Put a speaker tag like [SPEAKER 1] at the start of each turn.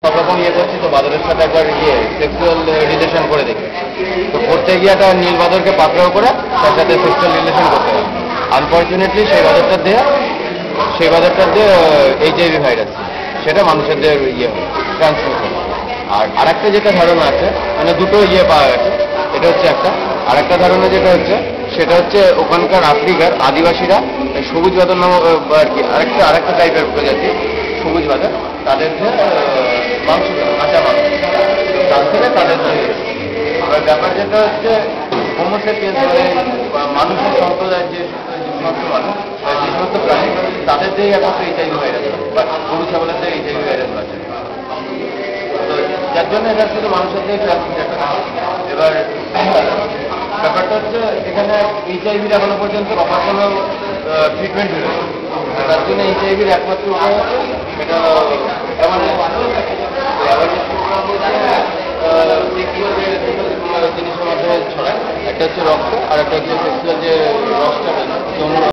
[SPEAKER 1] সব রকম ইয়ে করছি, তো বাদরের সাথে একবার সেক্সুয়াল রিলেশন করে দেখি। তো করতে গিয়ে একটা নীল বাদরকে পাকড়াও করে তার সাথে সেক্সুয়াল রিলেশন করতে হবে। আনফর্চুনেটলি সেই বাদরটার দিয়ে HIV ভাইরাস, সেটা মানুষের ট্রান্সমিশন। আর আরেকটা যেটা ধারণা আছে, মানে দুটো পাওয়া গেছে, এটা হচ্ছে একটা। আরেকটা ধারণা যেটা হচ্ছে, সেটা হচ্ছে ওখানকার আফ্রিকার আদিবাসীরা সবুজ বাদর নামক আর কি আরেকটা টাইপের প্রজাতি সবুজ বাদর, তাদের মাংস কাঁচা মাংস তার থেকে তাদের ব্যাপার যেটা হচ্ছে হোমোসেপিয়েন্স মানুষের সম্প্রদায়ের যে সমস্ত মানুষ, যে সমস্ত প্রাণী, তাদের দিয়েই একমাত্র HIV ভাইরাস বা গরু ছাগলের দিয়ে HIV ভাইরাস আছে। তো যার জন্য এটা শুধু মানুষের দিয়ে ট্রান্সমিট। এবার ব্যাপারটা হচ্ছে এখানে HIV এখনো পর্যন্ত প্রপার কোনো ট্রিটমেন্ট হয়েছে, তার জন্য HIV একমাত্র উপায় হচ্ছে এটা জিনিসের মধ্যে ছড়ায়। একটা হচ্ছে রক্ত, আর একটা হচ্ছে সেক্সুয়াল যে রসটা